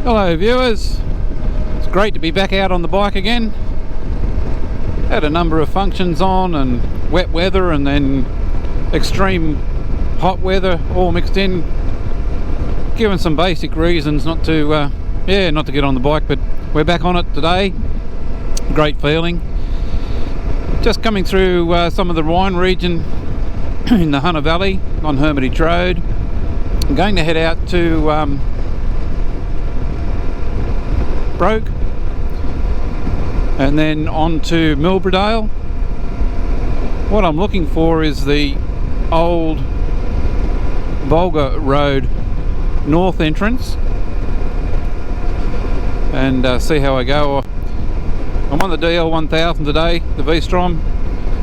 Hello viewers, it's great to be back out on the bike again. Had a number of functions on and wet weather and then extreme hot weather all mixed in, given some basic reasons not to get on the bike, but we're back on it today. Great feeling. Just coming through some of the wine region in the Hunter Valley on Hermitage Road. I'm going to head out to Broke and then on to Milbradale. What I'm looking for is the old Bulga Road north entrance and see how I go. I'm on the DL1000 today, the V-Strom,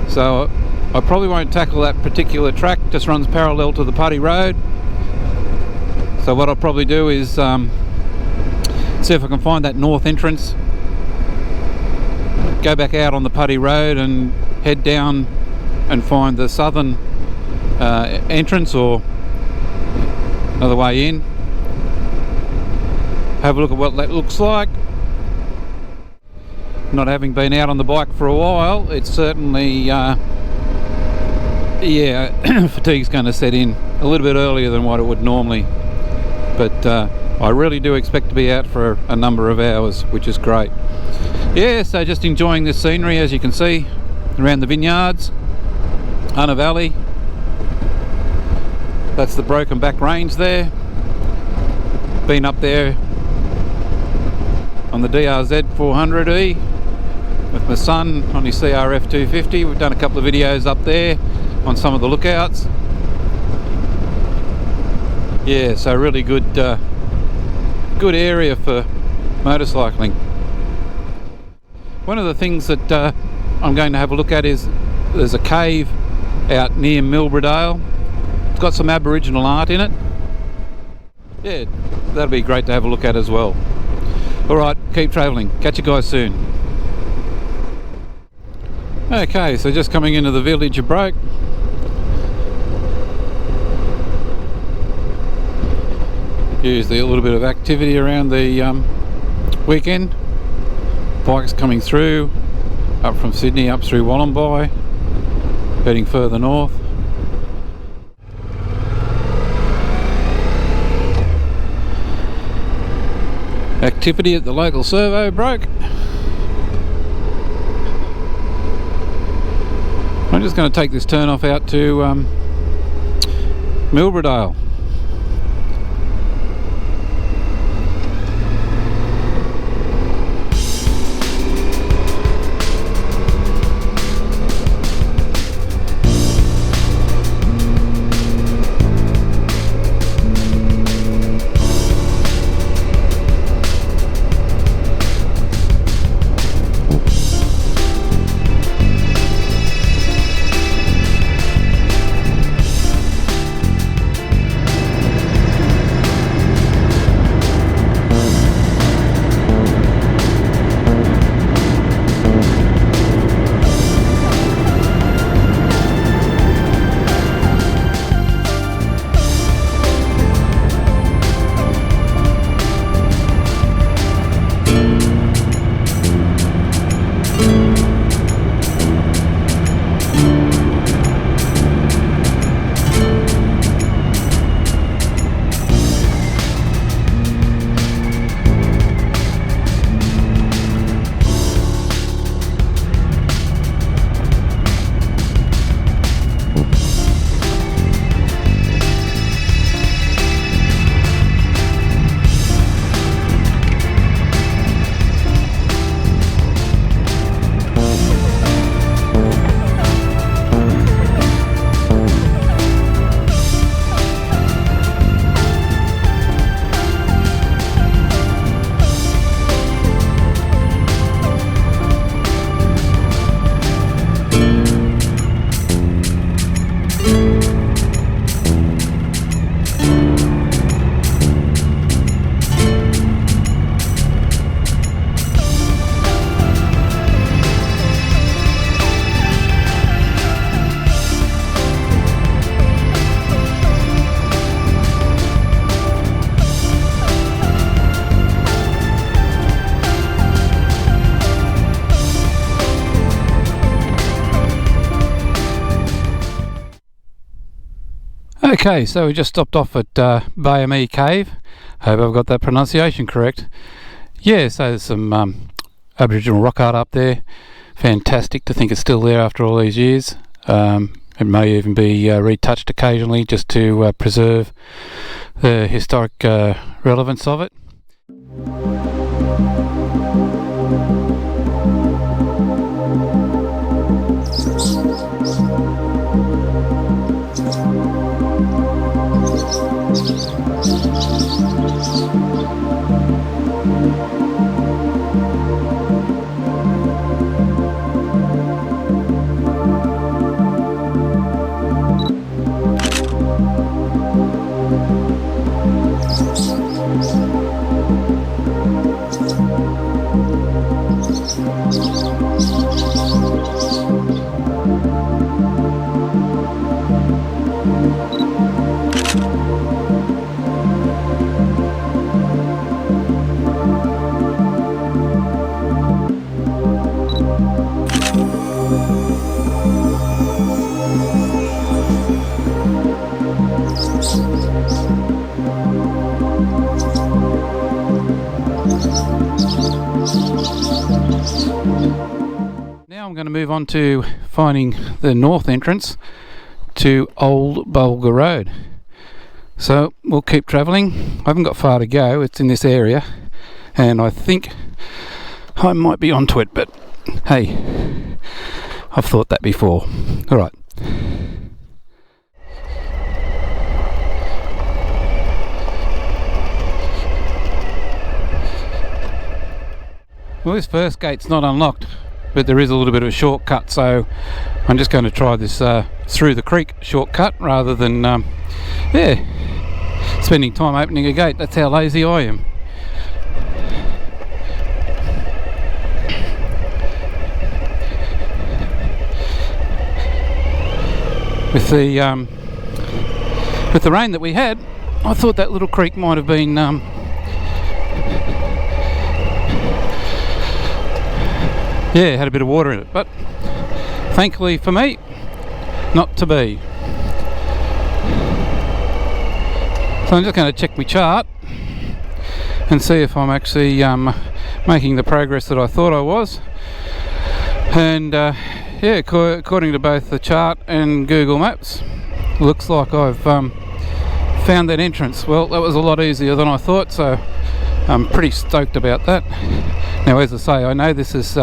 so I probably won't tackle that particular track. Just runs parallel to the Putty Road. So what I'll probably do is see if I can find that north entrance, go back out on the Putty Road and head down and find the southern entrance or another way in. Have a look at what that looks like. Not having been out on the bike for a while, it's certainly fatigue's going to set in a little bit earlier than what it would normally, but I really do expect to be out for a number of hours, which is great. Yeah, so just enjoying this scenery, as you can see, around the vineyards, Hunter Valley. That's the Broken Back Range there. Been up there on the DRZ 400E with my son on his CRF 250. We've done a couple of videos up there on some of the lookouts. Yeah, so really good area for motorcycling. One of the things that I'm going to have a look at is there's a cave out near Milbradale. It's got some Aboriginal art in it. Yeah, that'll be great to have a look at as well. Alright, keep travelling. Catch you guys soon. Okay, so just coming into the village of Broke. Usually a little bit of activity around the weekend. Bikes coming through, up from Sydney, up through Wollombi, heading further north. Activity at the local servo Broke. I'm just going to take this turn off out to Milbradale. Okay, so we just stopped off at Baiame Cave. Hope I've got that pronunciation correct. Yeah, so there's some Aboriginal rock art up there. Fantastic to think it's still there after all these years. It may even be retouched occasionally just to preserve the historic relevance of it. Now I'm going to move on to finding the north entrance to Old Bulga Road. So we'll keep travelling. I haven't got far to go, it's in this area, and I think I might be onto it, but hey, I've thought that before. Alright. Well, this first gate's not unlocked, but there is a little bit of a shortcut, so I'm just going to try this through the creek shortcut rather than spending time opening a gate. That's how lazy I am. With the rain that we had, I thought that little creek might have been had a bit of water in it, but thankfully for me, not to be. So I'm just going to check my chart and see if I'm actually making the progress that I thought I was. And according to both the chart and Google Maps, looks like I've found that entrance. Well, that was a lot easier than I thought, so I'm pretty stoked about that. Now, as I say, I know this is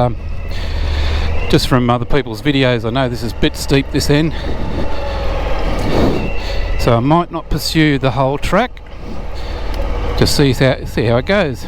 just from other people's videos, I know this is a bit steep this end, so I might not pursue the whole track, just see how it goes.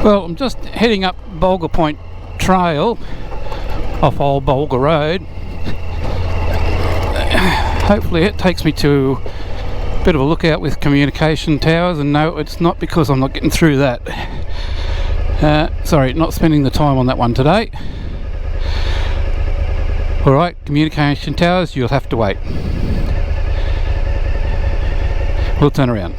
Well, I'm just heading up Bulga Point Trail off Old Bulga Road. Hopefully it takes me to a bit of a lookout with communication towers, and no, it's not because I'm not getting through that. Sorry, not spending the time on that one today. Alright, communication towers, you'll have to wait. We'll turn around.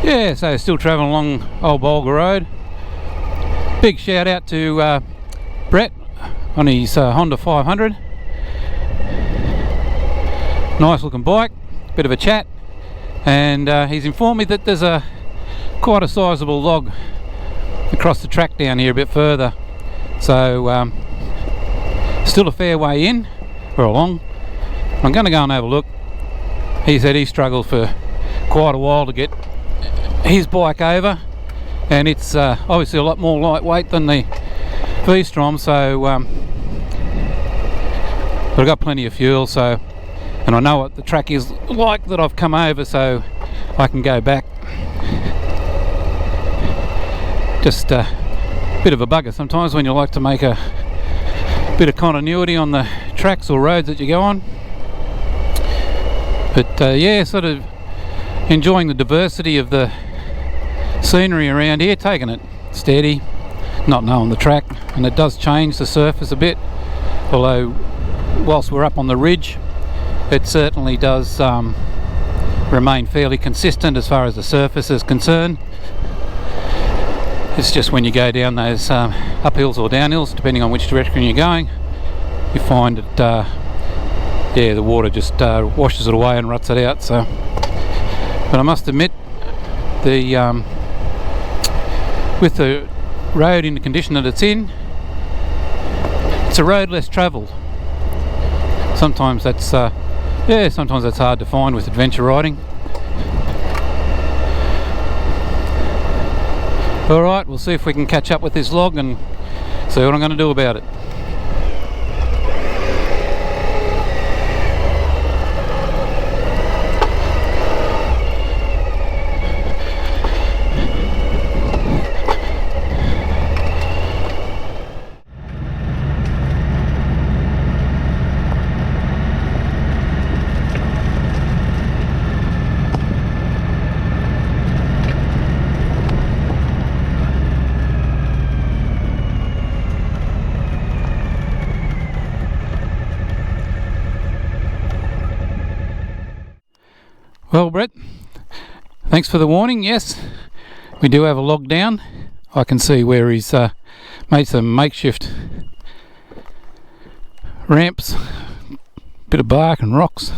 Yeah, so still travelling along Old Bulga Road. Big shout out to Brett on his Honda 500. Nice looking bike, bit of a chat, and he's informed me that there's quite a sizable log across the track down here a bit further. So still a fair way in or along. I'm going to go and have a look. He said he struggled for quite a while to get his bike over, and it's obviously a lot more lightweight than the V-Strom, so but I've got plenty of fuel, so, and I know what the track is like that I've come over, so I can go back. Just a bit of a bugger sometimes when you like to make a bit of continuity on the tracks or roads that you go on. But yeah, sort of enjoying the diversity of the scenery around here, taking it steady, not knowing the track, and it does change the surface a bit, although whilst we're up on the ridge it certainly does remain fairly consistent as far as the surface is concerned. It's just when you go down those uphills or downhills, depending on which direction you're going, you find that yeah, the water just washes it away and ruts it out. So, but I must admit, the with the road in the condition that it's in, it's a road less travelled. Sometimes that's Yeah, sometimes that's hard to find with adventure riding. Alright, we'll see if we can catch up with this log and see what I'm going to do about it. Well, Brett, thanks for the warning. Yes, we do have a log down. I can see where he's made some makeshift ramps, bit of bark and rocks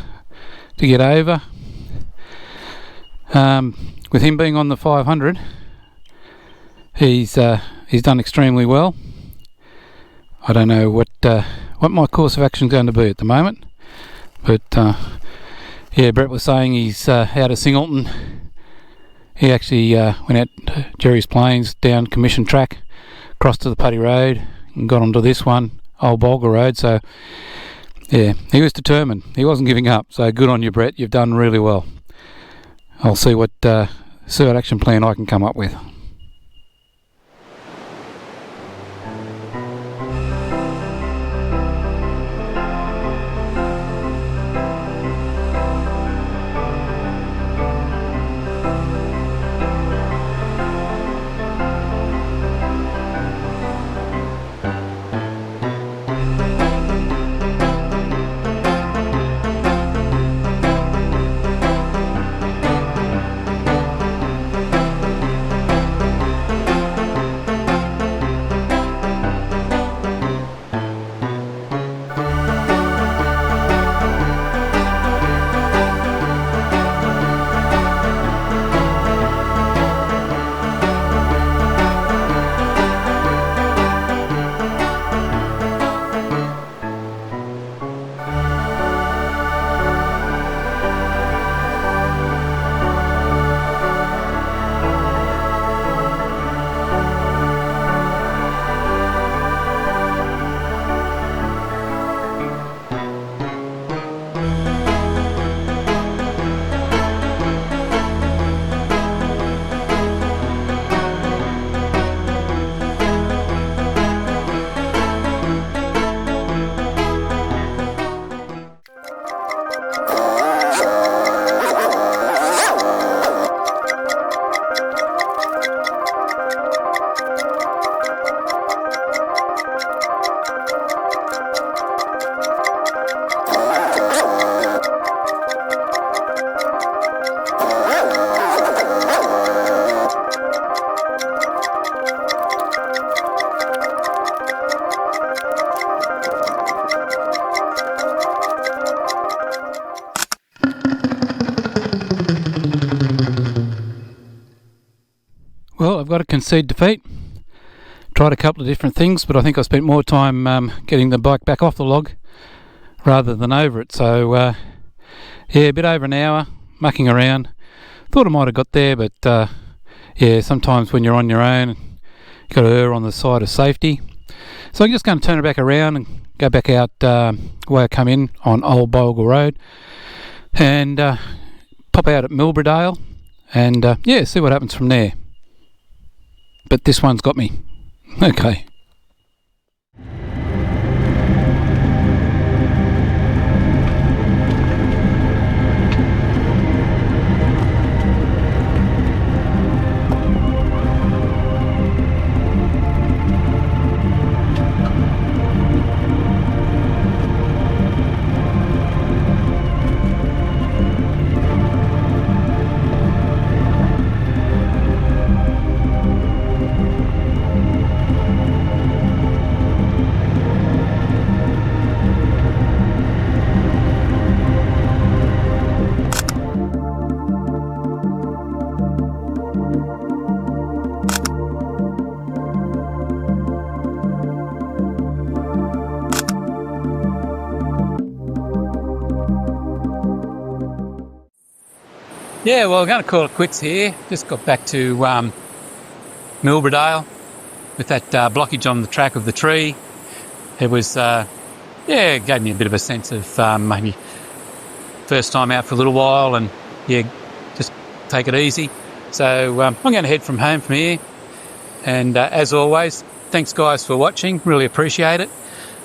to get over. With him being on the 500, he's done extremely well. I don't know what my course of action is going to be at the moment, but yeah, Brett was saying he's out of Singleton. He actually went out to Jerry's Plains, down Commission Track, across to the Putty Road, and got onto this one, Old Bulga Road. So yeah, he was determined. He wasn't giving up. So good on you, Brett. You've done really well. I'll see what action plan I can come up with. Well, I've got to concede defeat. Tried a couple of different things, but I think I spent more time getting the bike back off the log rather than over it. So yeah, a bit over an hour mucking around. Thought I might have got there, but yeah, sometimes when you're on your own, you've got to err on the side of safety. So I'm just going to turn it back around and go back out the way I come in on Old Bulga Road and pop out at Milbradale and yeah, see what happens from there. But this one's got me. Okay. Yeah, well, I'm going to call it quits here. Just got back to Milberdale with that blockage on the track of the tree. It was, it gave me a bit of a sense of maybe first time out for a little while, and just take it easy. So I'm going to head from home from here. And as always, thanks guys for watching. Really appreciate it.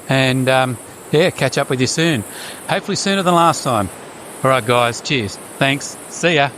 And catch up with you soon. Hopefully sooner than last time. All right, guys. Cheers. Thanks. See ya.